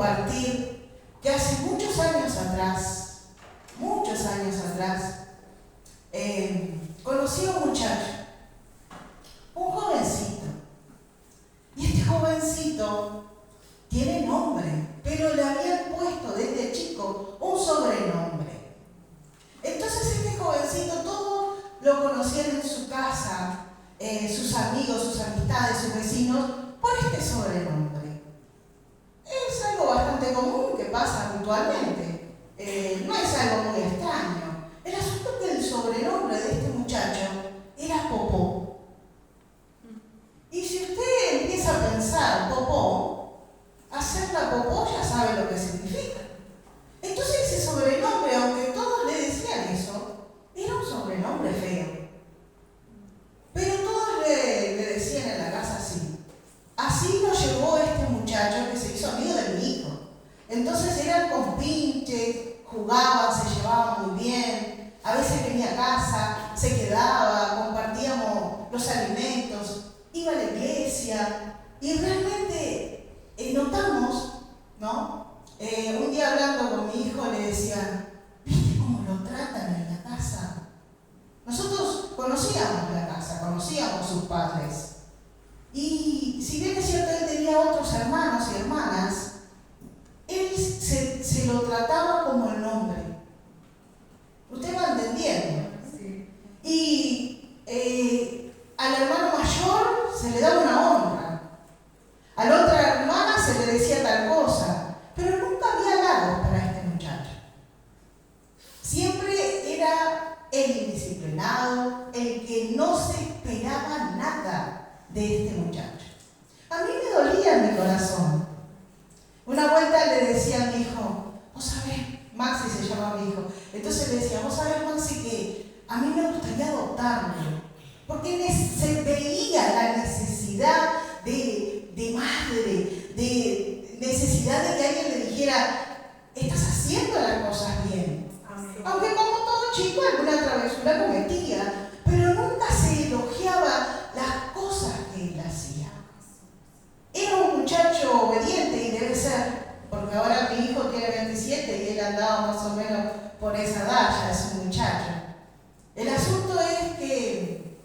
compartir que hace muchos años atrás, conocí a un muchacho, un jovencito. Y este jovencito tiene nombre, pero le habían puesto desde chico un sobrenombre. Entonces este jovencito, todos lo conocían en su casa, sus amigos, sus amistades, sus vecinos, por este sobrenombre. Es algo bastante común que pasa habitualmente, no es algo muy extraño. El asunto es que el sobrenombre de este muchacho era Popó. Y si usted empieza a pensar Popó, hacer la popó ya sabe lo que significa. Entonces ese sobrenombre, aunque todos le decían eso, era un sobrenombre feo. Pero todos le decían en la casa así. Así lo llevó este muchacho que se hizo amigo de mi hijo. Entonces eran compinches, jugaban, se llevaban muy bien. A veces venía a casa, se quedaba, compartíamos los alimentos, iba a la iglesia. Y realmente notamos, ¿no? Un día hablando con mi hijo le decía, ¿viste cómo lo tratan en la casa? Nosotros conocíamos la casa, conocíamos sus padres. Y si bien es cierto, él tenía otros hermanos y hermanas, él se lo trataba como el nombre. ¿Usted va entendiendo? Sí. Y al hermano mayor se le daba una honra. A la otra hermana se le decía tal cosa. Pero nunca había halagos para este muchacho. Siempre era el indisciplinado, el que no se esperaba nada de este muchacho. A mí me dolía en mi corazón. Una vuelta le decía a mi hijo, vos sabés, Maxi se llama mi hijo, entonces le decía, vos sabés, Maxi, que a mí me gustaría adoptarlo, porque se veía la necesidad de madre, de necesidad de que alguien le dijera, estás haciendo las cosas bien. Aunque como todo chico alguna travesura cometía, pero nunca se elogiaba las cosas que él hacía. Era un muchacho obediente y debe ser, porque ahora mi hijo tiene 27 y él andaba más o menos por esa edad, ya es un muchacho. El asunto es que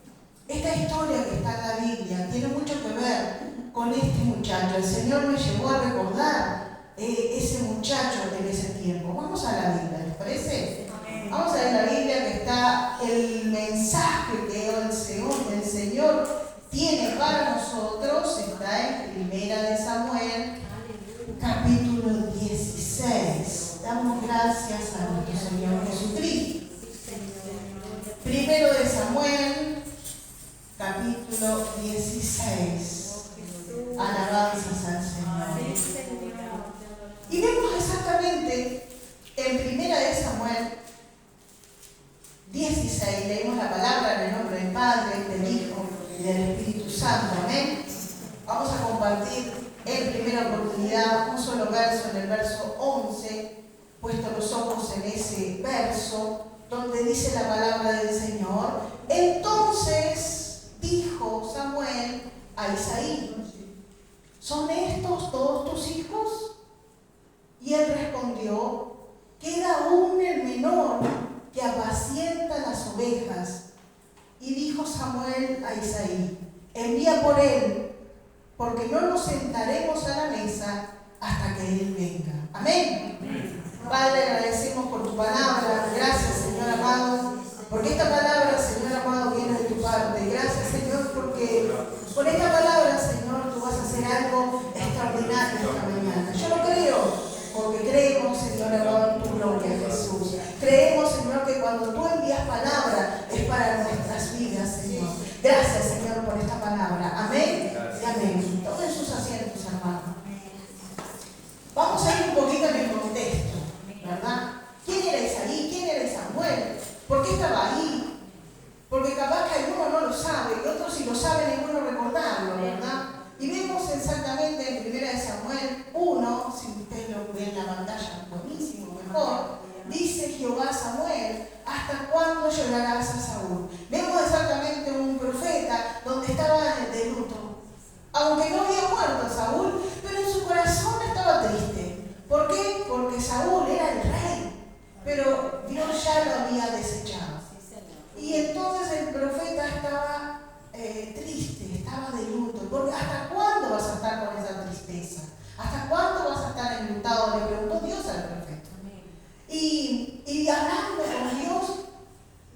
esta historia que está en la Biblia tiene mucho que ver con este muchacho. El Señor me llevó a recordar ese muchacho en ese tiempo. Vamos a la Biblia, ¿les parece? Vamos a ver la Biblia, que está el mensaje que el Señor tiene para nosotros. Está en Primera de Samuel, capítulo 16. Damos gracias a nuestro Señor Jesucristo. Primero de Samuel, capítulo 16. Alabanzas al Señor. Y vemos exactamente en Primera de Samuel 16, leímos la palabra en el nombre del Padre, del Hijo y del Espíritu Santo. Amén. Vamos a compartir en primera oportunidad un solo verso, en el verso 11, puesto los ojos en ese verso, donde dice la palabra del Señor. Entonces dijo Samuel a Isaí, ¿son estos todos tus hijos? Y él respondió, queda aún el menor que apacienta las ovejas. Y dijo Samuel a Isaí, envía por él, porque no nos sentaremos a la mesa hasta que él venga. Amén. Padre, agradecemos por tu palabra. Gracias, Señor amado, porque esta palabra, Señor amado, viene de tu parte. Gracias, Señor, porque con esta palabra, Señor, tú vas a hacer algo extraordinario esta mañana. Yo lo creo, porque creemos, Señor amado, en tu gloria, Jesús. Creemos, Señor, que cuando tú envías palabra es para nuestras vidas, Señor. Gracias, Señor, por esta palabra. Amén y amén. Tomen sus asientos, hermanos. Vamos a ir un poquito en el contexto, ¿verdad? ¿Quién era Isaí? ¿Quién era Samuel? ¿Por qué estaba ahí? Porque capaz que alguno no lo sabe y otros, si lo saben, es bueno recordarlo, ¿verdad? Y vemos exactamente en 1 Samuel 1, si ustedes lo ven en la pantalla, buenísimo, mejor, dice Jehová a Samuel, ¿hasta cuándo llorarás a Saúl? Vemos exactamente un profeta donde estaba de luto. Aunque no había muerto Saúl, pero en su corazón estaba triste. pero Dios ya lo había desechado. Y entonces el profeta estaba triste, estaba de luto, porque ¿hasta cuándo vas a estar con esa tristeza? ¿Hasta cuándo vas a estar enlutado? Le preguntó Dios al profeta. Y hablando con Dios,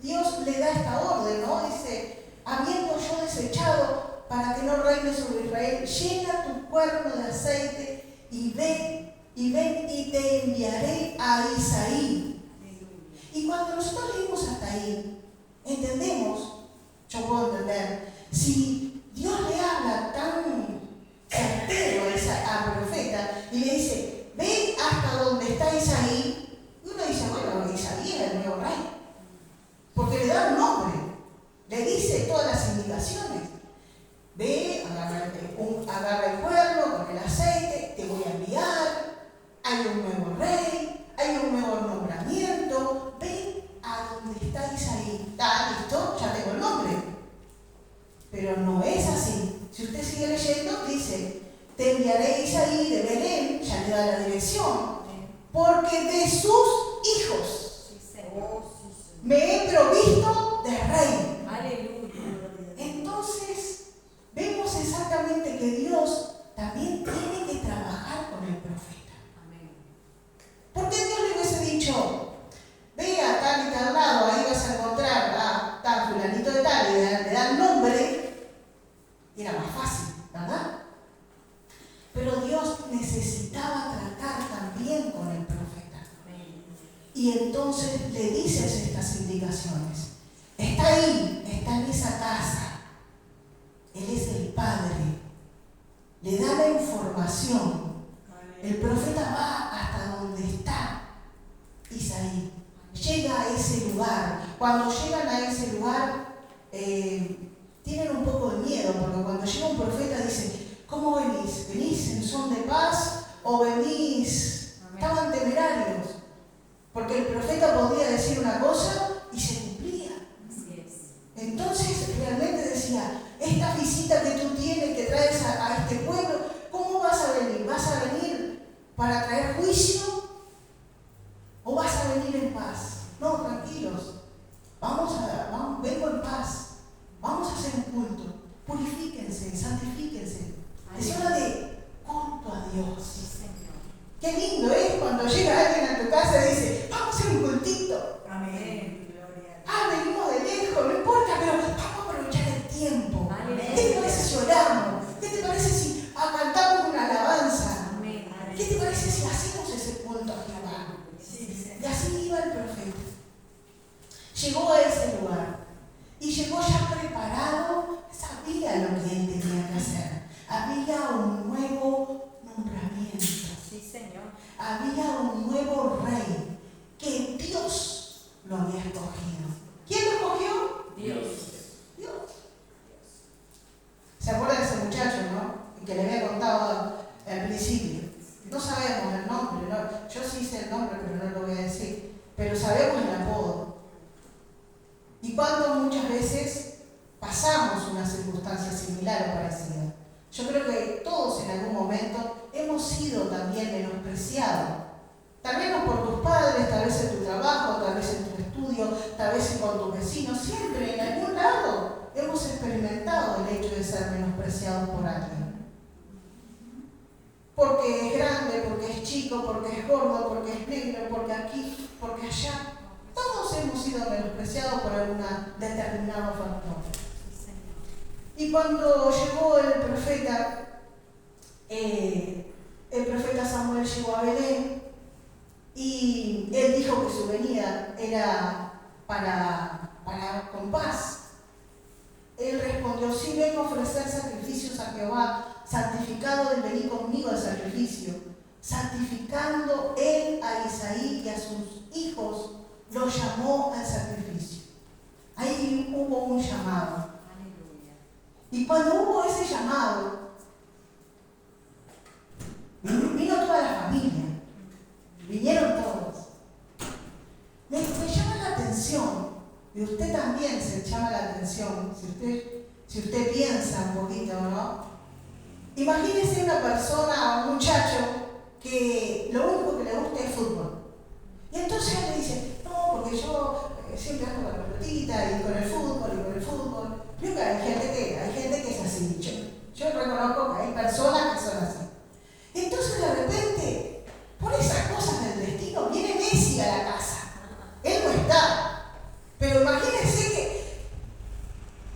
Dios le da esta orden, ¿no? Dice, habiendo yo desechado para que no reine sobre Israel, llena tu cuerno de aceite y ven y te enviaré a Isaí. Y cuando nosotros leímos hasta ahí, entendemos, yo puedo entender, si Dios le habla tan certero al profeta y le dice, ve hasta donde está Isaí, y uno dice, bueno, Isaí es el nuevo rey, porque le da un nombre, le dice todas las indicaciones. Ve, agarra el cuerno con el aceite, te voy a enviar, hay un nuevo rey, hay un nuevo nombramiento, ve a donde está Isaí. Ah, listo, ya tengo el nombre. Pero no es así. Si usted sigue leyendo, dice, te enviaré a Isaí de Belén, ya le da la dirección, porque de sus hijos me he provisto de rey. Aleluya. Entonces, vemos exactamente que Dios también tiene que trabajar con el profeta. ¿Por qué Dios le hubiese dicho, ve a tal y tal lado, ahí vas a encontrar a tal fulanito de tal, y le da el nombre? Era más fácil, ¿verdad? Pero Dios necesitaba tratar también con el profeta. Y entonces le dices estas indicaciones. Está ahí, está en esa casa. Él es el Padre. Le da la información. El profeta va hasta donde está Isaí. Llega a ese lugar. Cuando llegan a ese lugar, tienen un poco de miedo, porque cuando llega un profeta dice, ¿cómo venís? ¿Venís en son de paz o venís? Estaban temerarios. Porque el profeta podía decir una cosa y se cumplía. Entonces realmente decía, esta visita que tú tienes, que traes a este pueblo, ¿cómo vas a venir? ¿Vas a venir para traer juicio o vas a venir en paz? No, tranquilos, vengo en paz, vamos a hacer un culto, purifíquense, santifíquense. Es hora de culto a Dios. Qué lindo es cuando llega alguien a tu casa y dice, vamos a hacer un cultito. Amén. Venimos de lejos, no importa, pero vamos a aprovechar el tiempo. Amén. ¿Qué te parece si oramos? ¿Qué te parece si cantamos una alabanza? Amén. ¿Qué te parece si hacemos ese culto a Jehová? Y así iba el profeta. Llegó a ese lugar y llegó ya preparado, sabía lo que él tenía que hacer. Había un nuevo nombramiento. Sí, Señor. Había un nuevo rey que Dios lo había escogido. ¿Quién lo escogió? Dios. Dios. ¿Se acuerdan de ese muchacho, no? Que le había contado al principio. No sabemos el nombre, ¿no? Yo sí sé el nombre, pero no lo voy a decir. Pero sabemos el apodo. Y cuando muchas veces pasamos una circunstancia similar o parecida. Yo creo que todos en algún momento hemos sido también menospreciados. Tal vez no por tus padres, tal vez en tu trabajo, tal vez en tu estudio, tal vez con tus vecinos. Siempre en algún lado hemos experimentado el hecho de ser menospreciados por alguien. Porque es grande, porque es chico, porque es gordo, porque es negro, porque aquí, porque allá. Todos hemos sido menospreciados por algún determinado factor. Y cuando llegó el profeta Samuel llegó a Belén y él dijo que su venida era con paz. Él respondió, sí vengo a ofrecer sacrificios a Jehová, santificado él, vení conmigo al sacrificio. Santificando él a Isaí y a sus hijos, los llamó al sacrificio. Ahí hubo un llamado. Y cuando hubo ese llamado, vino toda la familia, vinieron todos. Me llama la atención, y usted también se llama la atención, si usted piensa un poquito, ¿no? Imagínese una persona, un muchacho, que lo único que le gusta es fútbol. Y entonces él le dice, no, porque yo siempre ando con la pelotita y con el fútbol. Creo que hay gente que es así. Yo reconozco que hay personas que son así. Entonces de repente, por esas cosas del destino, viene Messi a la casa. Él no está. Pero imagínense que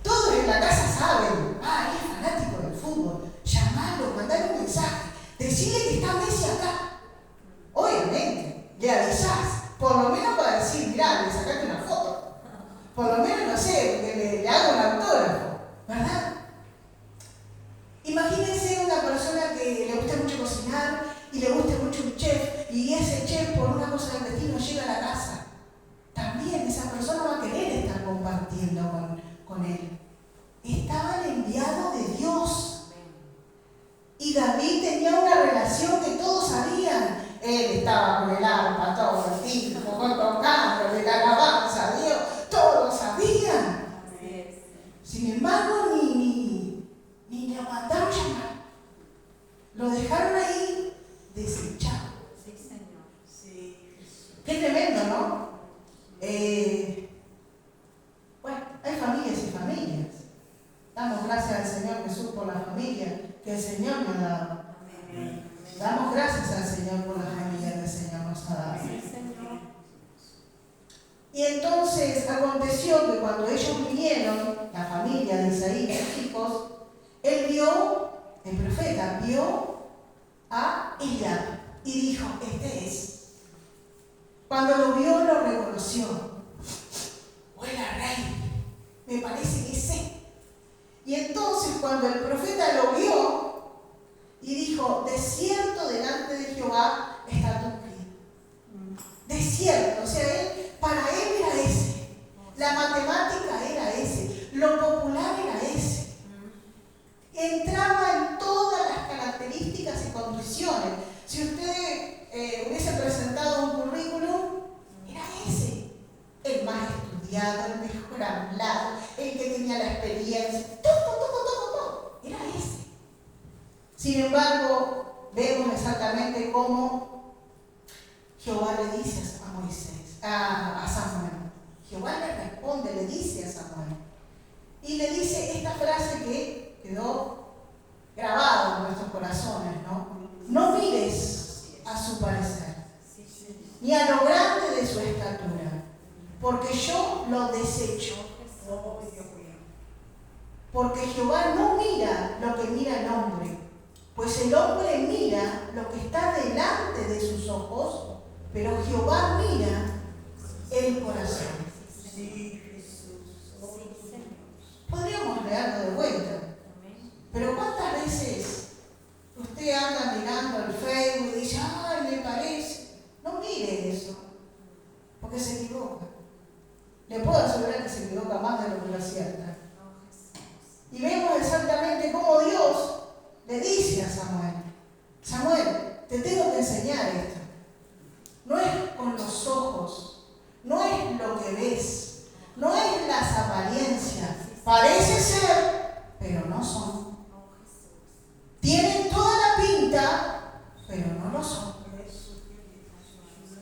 todos en la casa saben, él es fanático del fútbol. Llamalo, mandale un mensaje, decirle que está Messi acá. Obviamente, le avisás, por lo menos para decir, mirá, le sacaste una foto. Por lo menos, no sé, que le hago un autógrafo, ¿verdad? Imagínense una persona que le gusta mucho cocinar y le gusta mucho un chef, y ese chef por una cosa del destino llega a la casa. También esa persona va a querer estar compartiendo con él. Estaba el enviado de Dios. Y David tenía una relación que todos sabían. Él estaba con el arpa todo el tiempo, tocando, de la alabanza a Dios. Todos lo sabían. Sin embargo, ni le mandaron llamar. Lo dejaron ahí desechado. Sí, Señor. Sí. Qué tremendo, ¿no? Bueno, hay familias y familias. Damos gracias al Señor Jesús por la familia que el Señor me ha dado. Amén. Damos gracias al Señor por la familia que el Señor nos ha dado. Sí, Señor. Y entonces aconteció que cuando ellos vinieron, la familia de Isaí, sus hijos, él vio, el profeta vio a Eliab y dijo, este es. Cuando lo vio, lo reconoció. Hola, rey, me parece que sé. Y entonces cuando el profeta lo vio y dijo, desierto delante de Jehová está tu criado. Desierto, o sea, para él era ese. La matemática era ese. Lo popular era ese. Entraba en todas las características y condiciones. Si usted hubiese presentado un currículum, era ese. El más estudiado, el mejor hablado, el que tenía la experiencia. Todo. Era ese. Sin embargo, vemos exactamente cómo Jehová le dice a Moisés, a Samuel. Jehová le responde, le dice a Samuel. Y le dice esta frase que quedó grabada en nuestros corazones, ¿no? No mires a su parecer, ni a lo grande de su estatura, porque yo lo desecho. Porque Jehová no mira lo que mira el hombre, pues el hombre mira lo que está delante de sus ojos, pero Jehová mira el corazón. Podríamos leerlo de vuelta, pero ¿cuántas veces usted anda mirando el Facebook y dice, ay, me parece? No mire eso, porque se equivoca. Le puedo asegurar que se equivoca más de lo que lo acierta. Y vemos exactamente cómo Dios le dice a Samuel, Samuel, te tengo que enseñar esto. No es con los ojos, no es lo que ves, no es las apariencias. Parece ser, pero no son. Tienen toda la pinta, pero no lo son.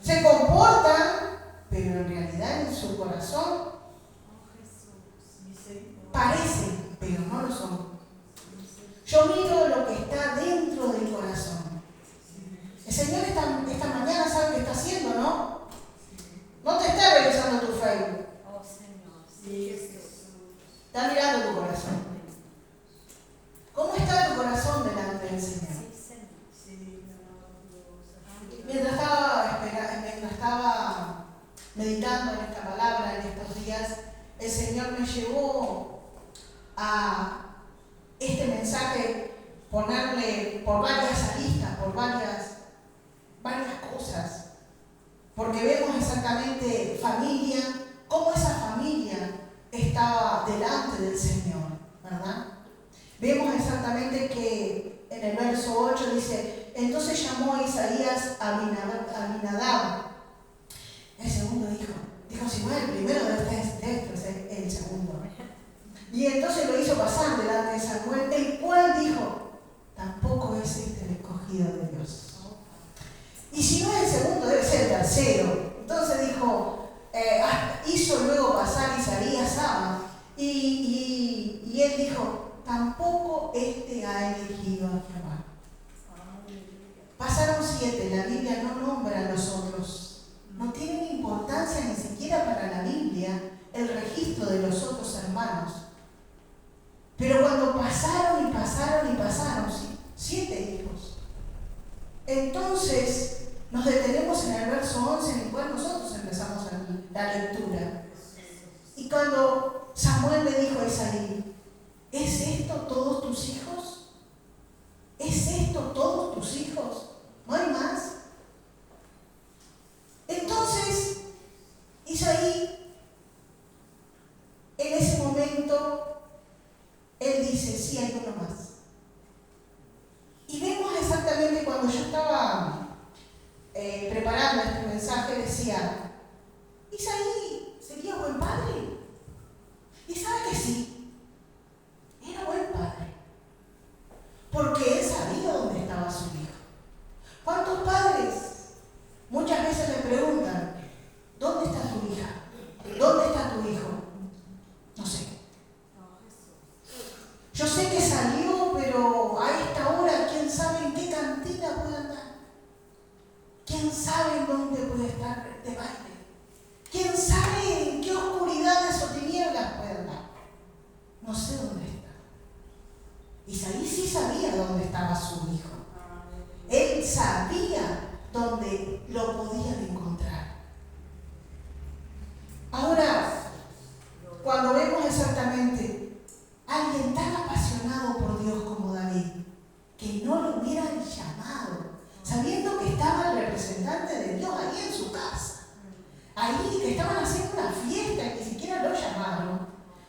Se comportan, pero en realidad en su corazón parecen, pero no lo son. Yo miro lo que está dentro del corazón. El Señor esta mañana sabe qué está haciendo, ¿no? No te está revisando tu Facebook. Está mirando tu corazón. ¿Cómo está tu corazón delante del Señor? Mientras estaba meditando en esta palabra en estos días, el Señor me llevó a este mensaje, ponerle por varias aristas, por varias cosas, porque vemos exactamente familia, cómo esa familia estaba delante del Señor, ¿verdad? Vemos exactamente que en el verso 8 dice, entonces llamó a Isaías a Abinadab, el segundo dijo Samuel, el primero de estos es el segundo. Y entonces lo hizo pasar delante de Samuel, el cual dijo, tampoco es este el escogido de Dios. Y si no es el segundo, debe ser el tercero. este ha elegido a Jehová. Pasaron 7, la Biblia no nombra a los otros. No tiene importancia ni siquiera para la Biblia el registro de los otros hermanos. Pero cuando pasaron y pasaron y pasaron, 7 hijos. Entonces nos detenemos en el verso 11 en el cual nosotros empezamos la lectura. Y cuando Samuel le dijo a Isaí, ¿es esto todos tus hijos? ¿Es esto todos tus hijos? ¿No hay más? Entonces, Isaí, en ese momento, él dice, sí, hay uno más. Y vemos exactamente cuando yo estaba preparando este mensaje, decía, Isaí, ¿sería buen padre? Y sabe que sí, era buen padre. Porque él sabía dónde estaba su hijo. ¿Cuántos padres muchas veces le preguntan, ¿dónde está tu hija? ¿Dónde está tu hijo? No sé. Yo sé que salió, pero a esta hora, ¿quién sabe en qué cantina puede andar? ¿Quién sabe en dónde puede estar de baile? ¿Quién sabe en qué oscuridades o tinieblas puede andar? No sé dónde está. Isaí sí sabía dónde estaba su hijo. Él sabía dónde lo podían encontrar. Ahora, cuando vemos exactamente a alguien tan apasionado por Dios como David, que no lo hubieran llamado, sabiendo que estaba el representante de Dios ahí en su casa, ahí que estaban haciendo una fiesta y ni siquiera lo llamaron,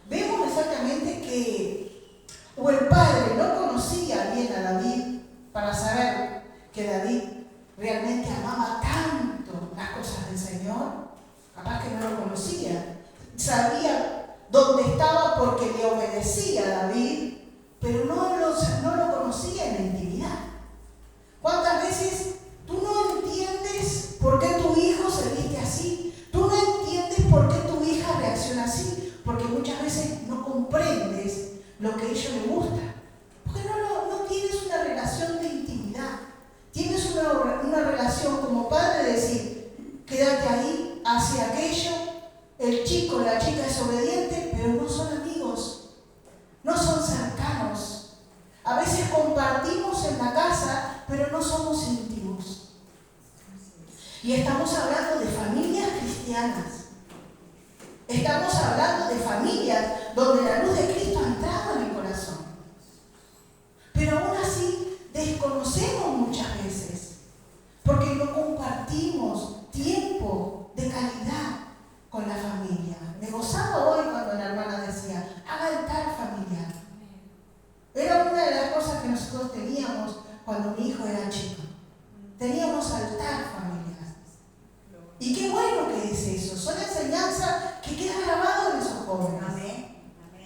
vemos exactamente que o el padre no conocía bien a David para saber que David realmente amaba tanto las cosas del Señor, capaz que no lo conocía, sabía dónde estaba porque le obedecía a David, pero no lo conocía en la intimidad. ¿Cuántas veces tú no entiendes por qué tu hijo se viste así? Tú no entiendes por qué tu hija reacciona así, porque muchas veces no comprendes lo que a ellos les gusta, porque no tienes una relación de intimidad, tienes una relación como padre de decir, quédate ahí, hace aquello, el chico, la chica es obediente, pero no son amigos, no son cercanos. A veces compartimos en la casa, pero no somos íntimos. Y estamos hablando de familias cristianas. Estamos hablando de familias donde la luz de Cristo ha entrado en el corazón. Pero aún así desconocemos muchas veces, porque no compartimos tiempo de calidad con la familia. Me gozaba hoy cuando la hermana decía, haga altar familiar. Era una de las cosas que nosotros teníamos cuando mi hijo era chico. Teníamos altar familiar. Y qué bueno que es eso. Son enseñanzas que quedan grabadas en esos jóvenes. Amén.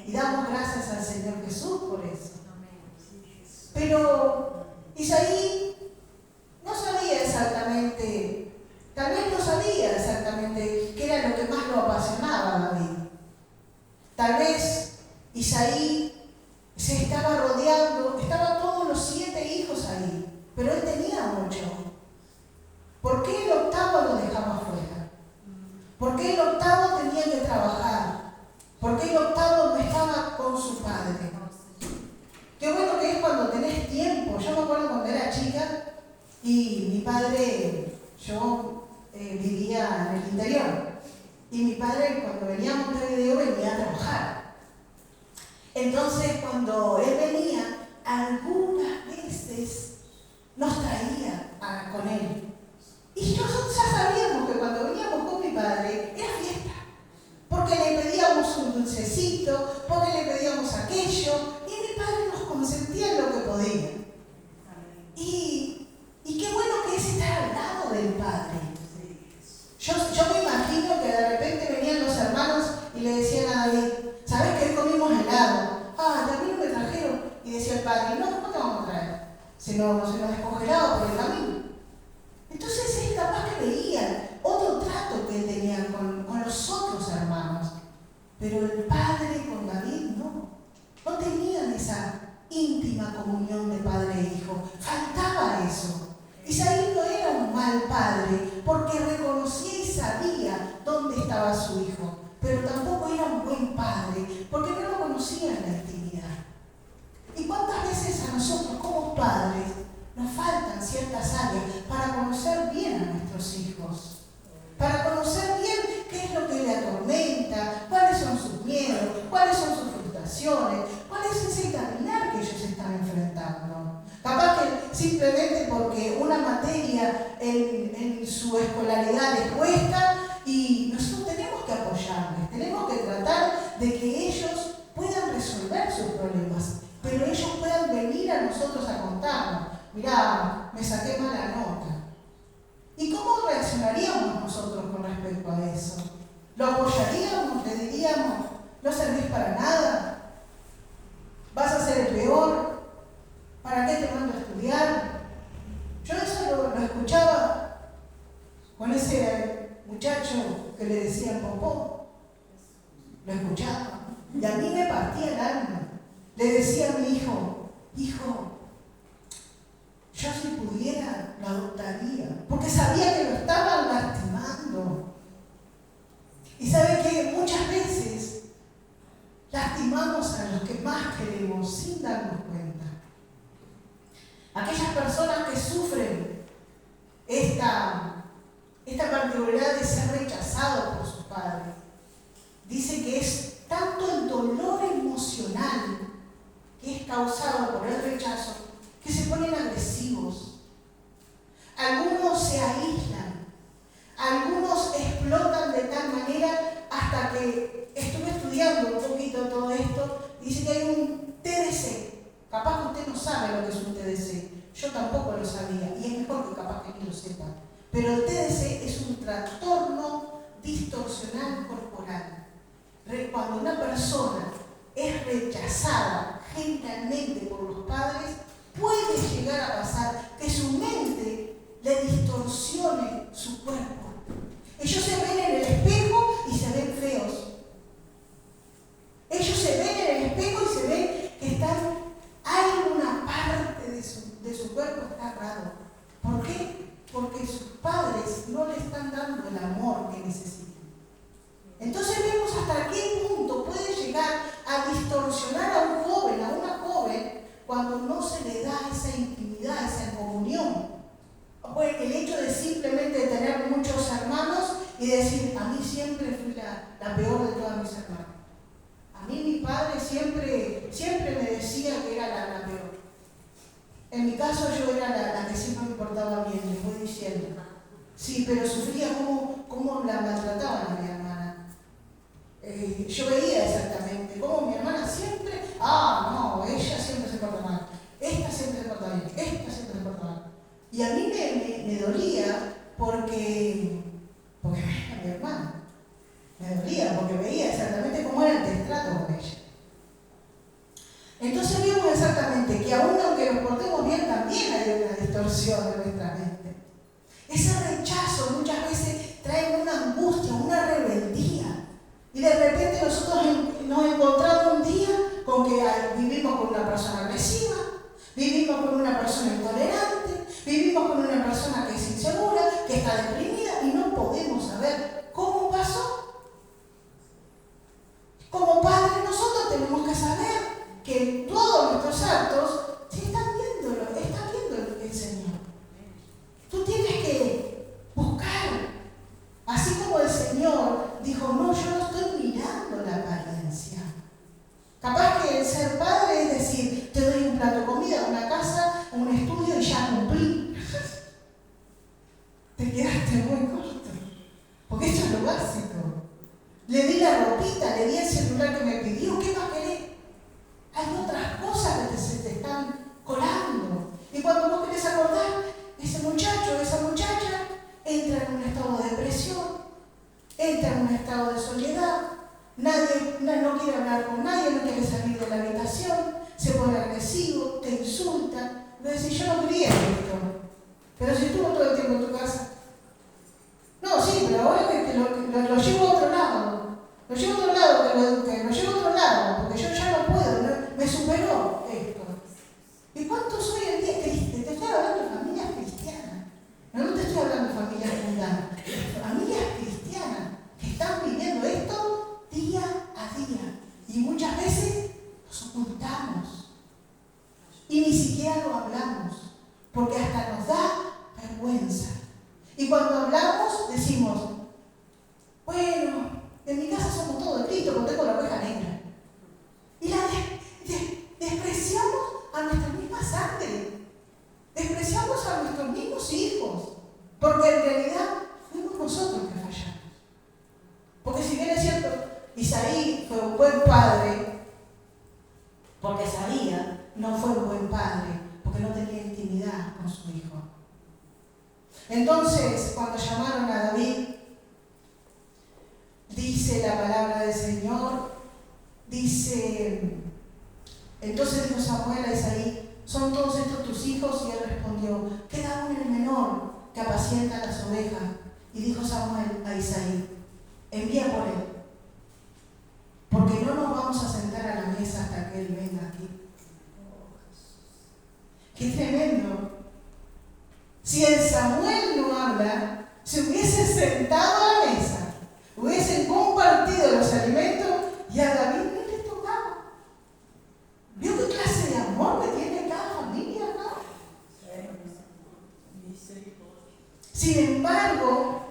Y damos gracias al Señor Jesús por eso. Pero Isaí no sabía exactamente, tal vez no sabía exactamente qué era lo que más lo apasionaba a David. Tal vez Isaí se estaba rodeando, estaban todos los 7 hijos ahí, pero él tenía 8. ¿Por qué el octavo lo dejaba afuera? ¿Por qué el octavo tenía que trabajar? ¿Por qué el octavo no estaba con su padre? Qué bueno que es cuando tenés tiempo. Yo me acuerdo cuando era chica y mi padre, yo vivía en el interior, y mi padre cuando venía a Montevideo venía a trabajar. Entonces cuando él venía, algunas veces nos traía con él. Y nosotros ya sabíamos que cuando veníamos con mi padre era fiesta, porque le pedíamos un dulcecito, porque le pedíamos aquello, y mi padre nos consentía en lo que podía. Y qué bueno que es estar al lado del padre. Yo me imagino que de repente venían los hermanos y le decían a David, ¿sabes que hoy comimos helado? Ah, también me trajeron. Y decía el padre, no, ¿cómo te vamos a traer? Se nos descongelaba por el camino. Entonces él capaz que veía otro trato que él tenía con los otros hermanos. Pero el padre con David no tenían esa íntima comunión de padre e hijo. Faltaba eso. Isaí no era un mal padre porque reconocía y sabía dónde estaba su hijo, pero tampoco era un buen padre porque no lo conocía en la intimidad. ¿Y cuántas veces a nosotros como padres nos faltan ciertas áreas para conocer bien a nuestros hijos? Para conocer bien qué es lo que le atormenta, cuáles son sus miedos, cuáles son sus frustraciones, cuál es ese caminar que ellos están enfrentando. Capaz que simplemente porque una materia en su escolaridad les cuesta y nosotros tenemos que apoyarles, tenemos que tratar de que ellos puedan resolver sus problemas, pero ellos puedan venir a nosotros a contarnos: mirá, me saqué mala nota. ¿Y cómo reaccionaríamos nosotros con respecto a eso? ¿Lo apoyaríamos? ¿Le diríamos, no servís para nada? ¿Vas a ser el peor? ¿Para qué te mando a estudiar? Yo eso lo escuchaba con ese muchacho que le decían Popó. Lo escuchaba. Y a mí me partía el alma. Le decía a mi hijo: hijo, yo si pudiera lo adoptaría, porque sabía que lo estaban lastimando. Y sabe que muchas veces lastimamos a los que más queremos sin darnos cuenta. Aquellas personas que sufren esta particularidad de ser rechazados por sus padres, dice que es tanto el dolor emocional que es causado por el rechazo que se ponen agresivos. Algunos se aíslan, algunos explotan de tal manera, hasta que estuve estudiando un poquito todo esto, dice que hay un TDC. Capaz que usted no sabe lo que es un TDC, yo tampoco lo sabía, y es mejor que capaz que ni lo sepa. Pero el TDC es un trastorno distorsional corporal. Cuando una persona es rechazada generalmente por los padres, puede llegar a pasar que su mente le distorsione su cuerpo. Ellos se ven en el espejo y se ven feos. Ellos se ven en el espejo y se ven que hay una parte de su cuerpo está raro. ¿Por qué? Porque sus padres no le están dando el amor que necesitan. Entonces vemos hasta qué punto puede llegar a distorsionar a un joven, a una joven, cuando no se le da esa intimidad, esa comunión. Pues el hecho de simplemente tener muchos hermanos y decir: a mí siempre fui la peor de todas mis hermanas. A mí mi padre siempre me decía que era la peor. En mi caso yo era la que siempre me portaba bien, les voy diciendo. Sí, pero sufría cómo la maltrataban a mi hermana. Yo veía exactamente cómo mi hermana siempre, no, ella siempre se porta mal, esta siempre se porta bien, esta siempre se porta mal. Y a mí me dolía porque veía a mi hermana. Me dolía porque veía exactamente cómo era el destrato con ella. Entonces vimos exactamente que aún aunque nos portemos bien, también hay una distorsión de nuestra mente. Ese rechazo muchas veces trae una angustia, una rebeldía. Y de repente nosotros nos encontramos un día con que vivimos con una persona agresiva, vivimos con una persona intolerante, vivimos con una persona que es insegura, que está deprimida, y no podemos saber cómo pasó. Como padres nosotros tenemos que saber que todos nuestros actos se están viendo, está viendo el Señor. Tú tienes que buscar, así como el Señor dijo: no, yo no estoy mirando la apariencia. Capaz que el ser padre es decir: te doy un plato de comida, una casa, un estudio y ya cumplí. Te quedaste muy corto, porque esto es lo básico. Le di la ropita, le di el celular que me pidió, ¿qué más querés? Hay otras cosas que se te están colando. Y cuando vos querés acordar, ese muchacho, esa muchacha, entra en un estado de depresión, entra en un estado de soledad, nadie no quiere hablar con nadie, no quiere salir de la habitación, se pone agresivo, te insulta. Le decís: yo no quería esto, pero si estuvo todo el tiempo en tu casa. No, sí, pero ahora que lo llevo a otro lado. Lo llevo a otro lado que lo eduqué, lo llevo a otro lado, porque yo ya no puedo, me superó esto. siquiera lo hablamos, porque hasta nos da vergüenza. Y cuando hablamos decimos, bueno, en mi casa somos todos de Cristo, porque tengo la oveja negra. Y la despreciamos a nuestra misma sangre, despreciamos a nuestros mismos hijos, porque en realidad fuimos nosotros que fallamos. Porque si bien es cierto, Isaí fue un buen padre, porque sabía, no fue un buen padre, porque no tenía intimidad con su hijo. Entonces, cuando llamaron a David, dice la palabra del Señor, dice, entonces dijo Samuel a Isaí, ¿son todos estos tus hijos? Y él respondió, queda aún el menor que apacienta las ovejas. Y dijo Samuel a Isaí, envía por él, porque no nos vamos a sentar a la mesa hasta que él venga aquí. ¡Qué tremendo! Si el Samuel no habla, se hubiese sentado a la mesa, hubiesen compartido los alimentos y a David no le tocaba. ¿Vio qué clase de amor que tiene cada familia acá? Sin embargo,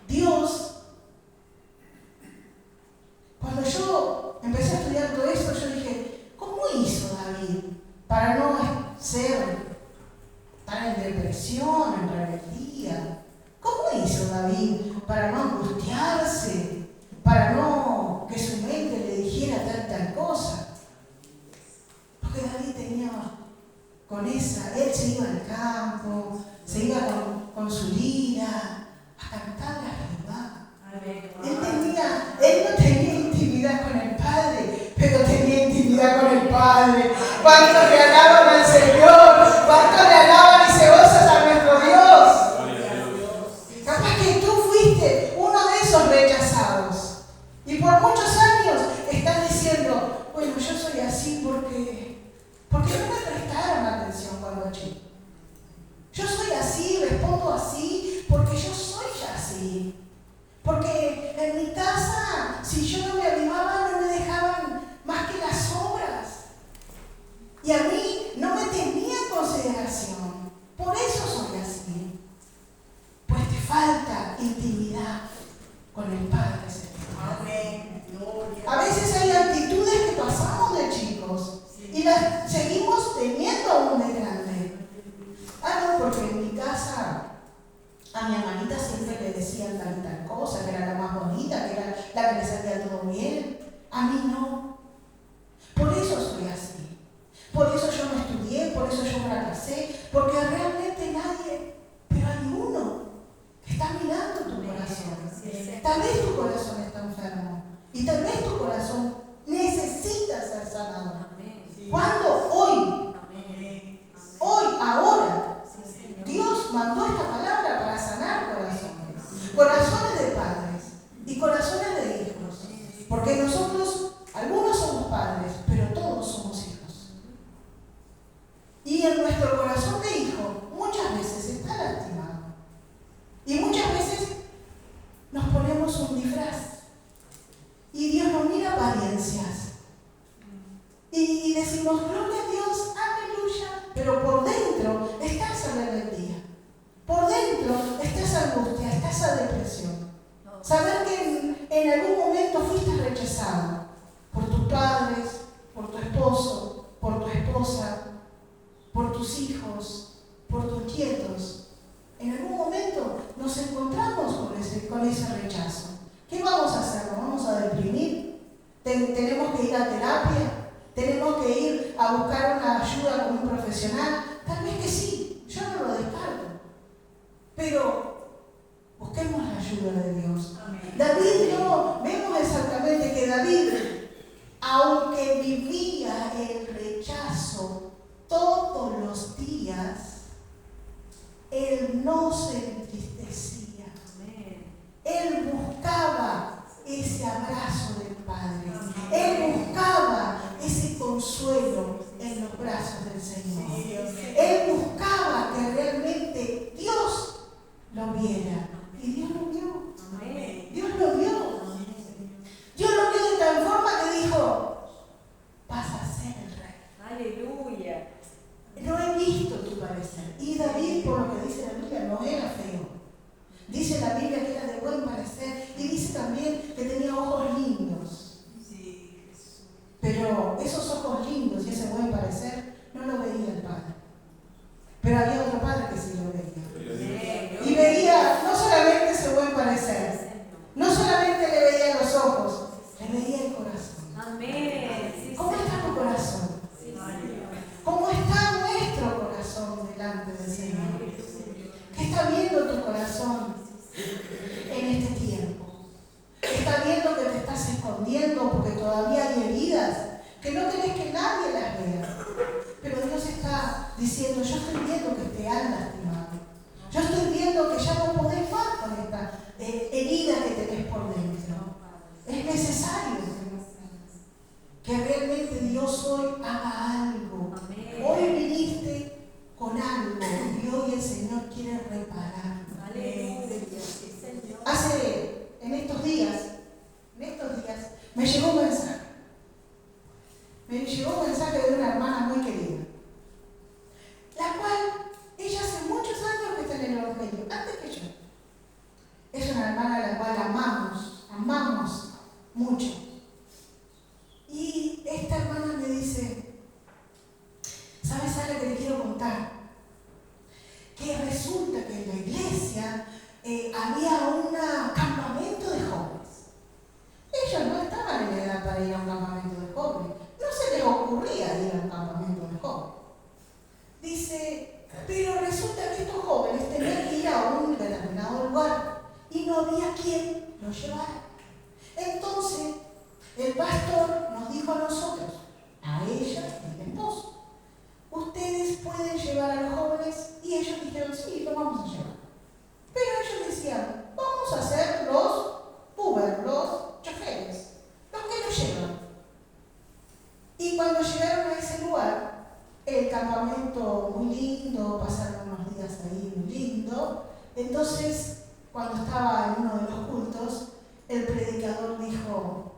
Dios, cuando yo empecé a estudiar todo esto, yo dije, ¿cómo hizo David para no ser tan en depresión, en rebeldía? ¿Cómo hizo David para no angustiarse, para no que su mente le dijera tal cosa? Porque David tenía él se iba al campo, se iba con su lira a cantarle a Jehová. Él no tenía intimidad con el Padre, pero tenía intimidad con el Padre. ¿Cuántos le alaban al Señor? ¿Cuántos le alaban y se gozan a nuestro Dios? Capaz que tú fuiste uno de esos rechazados. Y por muchos años estás diciendo, bueno, yo soy así porque no me prestaron atención cuando chico. Yo soy así, respondo así, porque yo soy así. Porque en mi casa, si yo no me animaba, no me dejaban más que las obras. Y a mí no me tenían consideración. Por eso soy así. Pues te falta intimidad con el Padre Celestial. Amén. A veces hay actitudes que pasamos de chicos y las seguimos teniendo aún de grande. No, porque en mi casa a mi hermanita siempre le decían tal cosa, que era la más bonita, que era la que le salía todo bien. A mí no. Por eso soy así. Por eso yo no estudié, por eso yo fracasé, porque realmente nadie, pero hay uno que está mirando tu corazón. Tal vez tu corazón está enfermo y tal vez tu corazón necesita ser sanado. ¿Cuándo? Hoy, ahora. Dios mandó esta palabra para sanar corazones. Corazones de padres y corazones de hijos. Porque nosotros, algunos somos padres, pero todos somos hijos. Y en nuestro corazón de hijo muchas veces está lastimado. Y muchas veces nos ponemos un disfraz. Y Dios no mira apariencias. Y decimos, gloria a Dios, aleluya. Pero por dentro está esa rebeldía. Por dentro está esa angustia, está esa depresión. Saber que en algún momento fuiste rechazado por tus padres, por tu esposo, por tu esposa, por tus hijos, por tus nietos. En algún momento nos encontramos con ese rechazo. ¿Qué vamos a hacer? ¿Nos vamos a deprimir? ¿Tenemos que ir a terapia? ¿Tenemos que ir a buscar una ayuda con un profesional? Tal vez que sí, yo no lo descarto. Pero busquemos la ayuda de Dios. Amén. David no, vemos exactamente que David, aunque vivía el rechazo todos los días, él no se entristecía. Él buscaba ese abrazo del Padre. Él buscaba ese consuelo en los brazos del Señor. Él buscaba que realmente Dios lo viera. Y Dios lo vio. Dios lo vio. Dios lo vio de tal forma que dijo, vas a ser el rey. Aleluya. Pero había otro padre que sí lo veía. Y veía no solamente su buen parecer, no solamente le veía los ojos, le veía el corazón. Amén. ¿Cómo está tu corazón? ¿Cómo está nuestro corazón delante del Señor? ¿Qué está viendo tu corazón en este tiempo? ¿Está viendo que te estás escondiendo porque todavía hay heridas que no querés que nadie las vea? Pero Dios está diciendo, yo estoy viendo que te han lastimado. Yo estoy viendo que ya no podés más con esta herida que tenés por dentro. Es necesario que realmente Dios hoy haga algo. Hoy viniste con algo y hoy el Señor quiere reparar. En estos días, me llegó un mensaje. Me llegó un mensaje de una hermana muy querida, la cual, ella hace muchos años que está en el Evangelio, antes que yo. Es una hermana a la cual amamos mucho. Y esta hermana me dice, ¿sabes algo que te quiero contar? Que resulta que en la iglesia había un campamento de jóvenes. Ellos no estaban en la edad para ir a un campamento de jóvenes. No se les ocurría ir a un campamento de jóvenes. Dice, pero resulta que estos jóvenes tenían que ir a un determinado lugar y no había quien los llevara. Entonces, el pastor nos dijo a nosotros, a ella y al esposo, ustedes pueden llevar a los jóvenes, y ellos dijeron, sí, lo vamos a llevar. Pero ellos decían, vamos a ser los Uber, los choferes, los que nos llevan. Y cuando llegaron a ese lugar, el campamento muy lindo, pasaron unos días ahí muy lindo. Entonces, cuando estaba en uno de los cultos, el predicador dijo,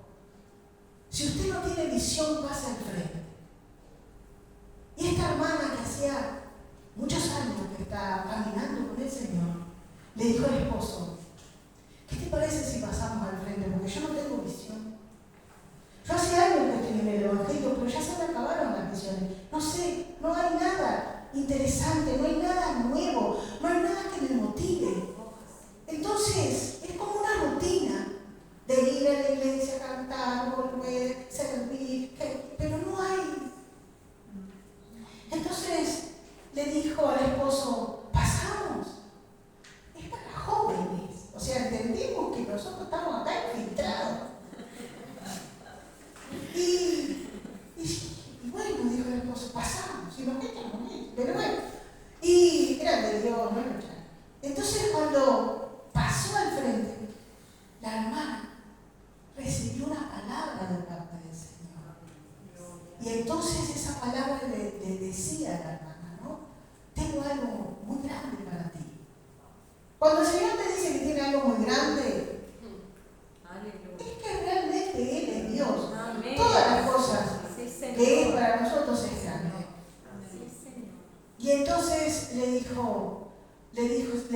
si usted no tiene visión, pase al frente. Y esta hermana que hacía muchos años que está caminando con el Señor, le dijo al esposo, ¿qué te parece si pasamos al frente? Porque yo no tengo visión. Yo hace años que estoy en el Evangelio, pero ya se me acabaron las visiones. No sé, no hay nada interesante, no hay nada nuevo, no hay nada que me motive. Entonces, es como una rutina de ir a la iglesia, cantar, volver, servir, pero no hay. Entonces, le dijo al esposo, pasamos. Es para jóvenes. O sea, entendimos que nosotros estamos acá infiltrados. Y bueno, dijo el esposo, pasamos, y nos echamos, pero bueno. Y era de Dios, no lo echaron. Entonces, cuando pasó al frente, la hermana recibió una palabra de parte del Señor. Y entonces esa palabra le decía a la hermana, ¿no? Tengo algo muy grande para ti. Cuando el Señor te dice que tiene algo muy grande, es que realmente Él es Dios. Amén. Todas las cosas Sí, que es para nosotros es grande. Sí, Y entonces le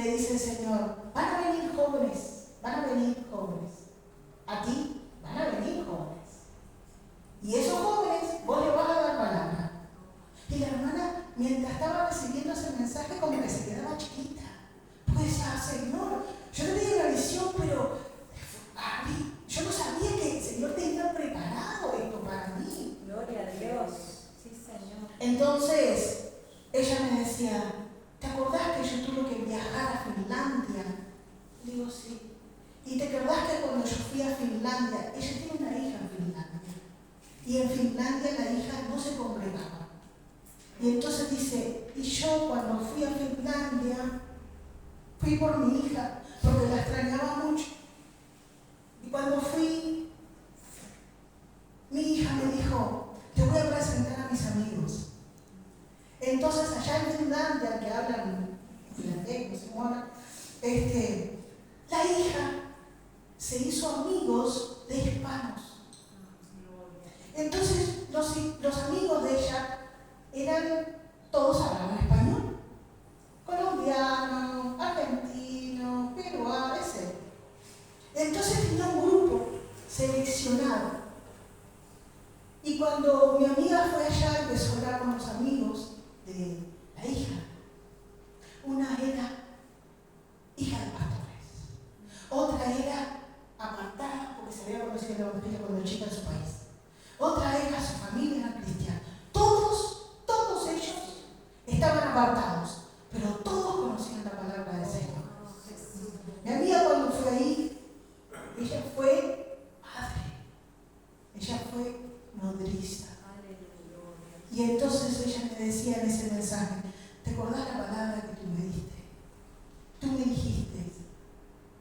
dice el Señor, van a venir jóvenes. A ti van a venir jóvenes. Y esos jóvenes vos les vas a dar palabra. Y la hermana, mientras estaba recibiendo ese mensaje, como que se quedaba chiquita. Porque decía, Señor, yo no tenía una visión, pero yo no sabía que el Señor tenía preparado esto para mí. Gloria a Dios. Sí, Señor. Entonces, ella me decía, ¿te acordás que yo tuve que viajar a Finlandia? Le digo, sí. ¿Y te acordás que cuando yo fui a Finlandia, ella tiene una hija en Finlandia? Y en Finlandia la hija no se congregaba. Y entonces dice, y yo cuando fui a Finlandia, fui por mi hija, porque la extrañaba mucho. Y cuando fui, mi hija me dijo, te voy a presentar a mis amigos. Entonces allá en Finlandia, que hablan finlandés, no sé cómo hablan, la hija se hizo amigos de hispanos. Entonces los amigos de ella todos hablaban español. Colombianos, argentinos, peruanos, etc. Entonces tenía un grupo seleccionado. Y cuando mi amiga fue allá, empezó a hablar con los amigos de la hija. apartados, pero todos conocían la palabra del Señor. Mi amiga cuando fue ahí, ella fue madre, ella fue nodriza. Y entonces ella me decía en ese mensaje, ¿te acordás la palabra que tú me diste? Tú me dijiste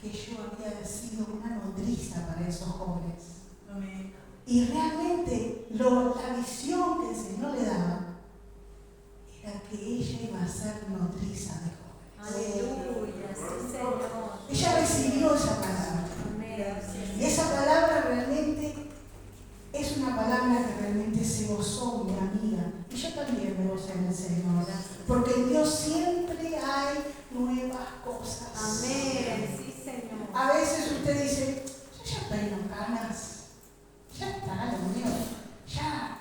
que yo había sido una nodriza para esos jóvenes. Amén. Y realmente la visión que el Señor le daba era que ella iba a ser nodriza de jóvenes. Aleluya, sí, Señor. Ella recibió esa palabra. Amén. Y esa palabra realmente es una palabra que realmente se gozó mi amiga. Y yo también me gocé en el Señor. Porque en Dios siempre hay nuevas cosas. Amén, sí, Señor. A veces usted dice, yo ya peino canas. Ya está, lo mío. Ya.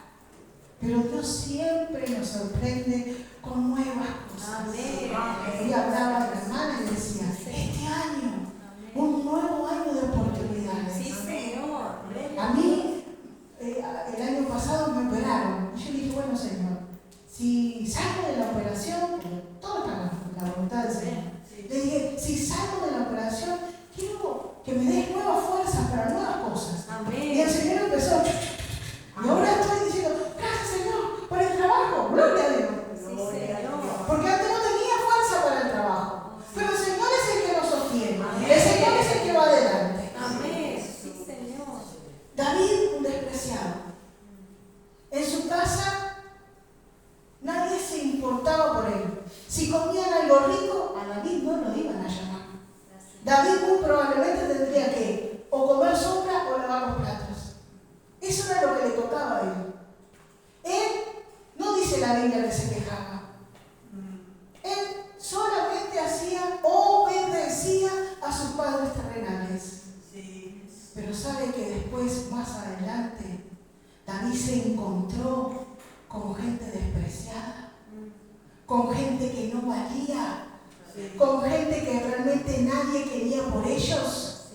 Pero Dios siempre nos sorprende con nuevas cosas. Amén. Y hablaba a la hermana y decía, este año, un nuevo año de oportunidades. Sí, Señor. A mí, el año pasado me operaron. Y yo dije, bueno, Señor, si salgo de la operación, porque todo está en la voluntad del Señor. Le dije, si salgo de la operación, quiero que me des nuevas fuerzas para nuevas cosas. Y el Amén. Señor empezó. Y ahora estoy diciendo, gracias Señor, por el trabajo. Gloria a Dios. Sí, Señor. Porque antes no tenía fuerza para el trabajo. Pero el Señor es el que nos sostiene. El Señor es el que va adelante. Amén, sí, Señor. David, un despreciado. En su casa, nadie se importaba por él. Si comían algo rico, a David no lo iban a llamar. David muy probablemente tendría que o comer sombra o lavar los platos. Eso era lo que le tocaba a él. Él no dice la Biblia que se quejaba. Él solamente obedecía a sus padres terrenales. Pero sabe que después, más adelante, David se encontró con gente despreciada, con gente que no valía, con gente que realmente nadie quería por ellos.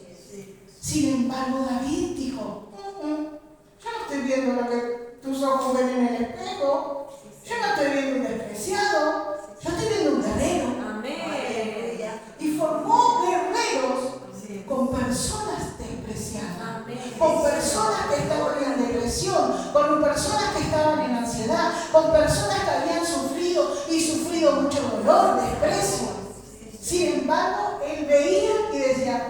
Sin embargo, David dijo, yo no estoy viendo lo que tus ojos ven en el espejo, yo no estoy viendo un despreciado, yo estoy viendo un guerrero. Amén. Y formó guerreros con personas despreciadas, Amén. con personas que estaban en depresión, con personas que estaban en ansiedad, con personas que habían sufrido mucho dolor, desprecio. Sin embargo, él veía y decía,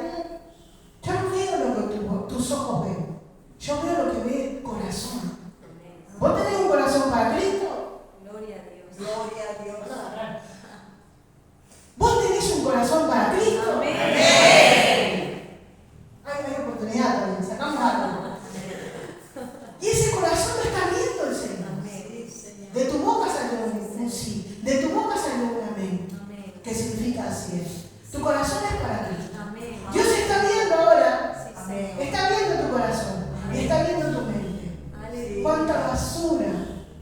yo no veo lo que tus ojos ven, yo veo lo que ve el corazón. ¿Vos tenés un corazón para Cristo? Gloria a Dios. Gloria a Dios. ¿Vos tenés un corazón para Cristo? Amén. Hay oportunidad también, sacamos algo. Y ese corazón lo está viendo el Señor. De tu boca salió un sí, de tu boca salió un amén, Amén. que significa así es. Tu corazón es para Cristo. Amén. Dios está viendo ahora, Sí, Señor. está viendo tu corazón y está viendo tu mente. Aleluya. ¿Cuánta basura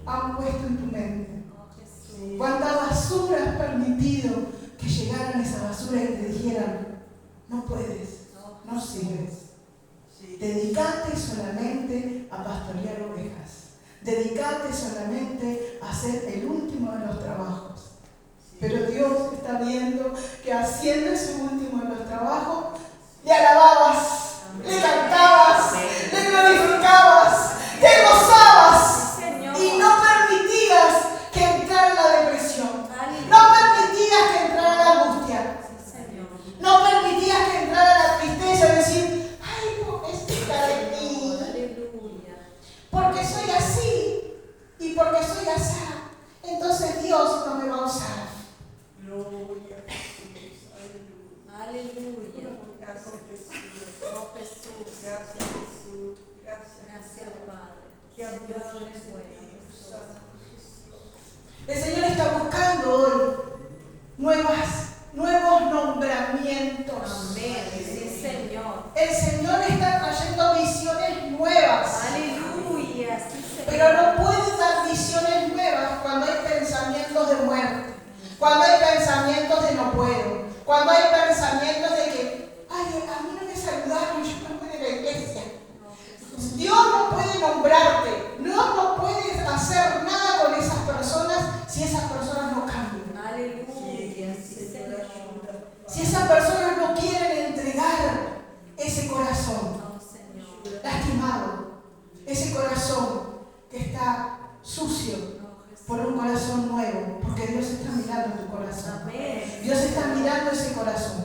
han puesto en tu mente? Oh, Jesús. ¿Cuánta basura has permitido que llegaran esa basura y te dijeran, no puedes, no sirves? Dedicate solamente a pastorear ovejas. Dedicate solamente a hacer el último de los trabajos. Pero Dios está viendo que haciendo ese último de los trabajos, le alababas, le cantabas, le glorificabas, te gozabas Señor. y no permitías que entrara la depresión. Aleluya. No permitías que entrara la angustia. Sí, Señor. No permitías que entrara la tristeza y decir, ay, pobrecita de mí, Aleluya. porque soy así y porque soy así. Entonces Dios no me va a usar. Gloria a Jesús. Aleluya. Aleluya. Gracias Jesús. Oh, Jesús. Gracias Jesús. Gracias. Gracias, Padre. Qué amor Dios es es bueno. Santo Jesús. El Señor está buscando hoy nuevos nombramientos. Amén. Sí, Señor. El Señor está trayendo visiones nuevas. Aleluya. Sí, Señor. Pero no puede dar visiones nuevas cuando hay pensamientos de muerte, cuando hay pensamientos de no puedo, cuando hay pensamientos de que, ay, a mí no me saludaron, yo no voy a la iglesia. Dios no puede nombrarte, Dios no puede hacer nada con esas personas si esas personas no cambian. ¿Cuántas personas no quieren entregar ese corazón Oh, Señor. lastimado? Ese corazón que está sucio Oh, Jesús. por un corazón nuevo, porque Dios está mirando tu corazón. Amén. Dios está mirando ese corazón.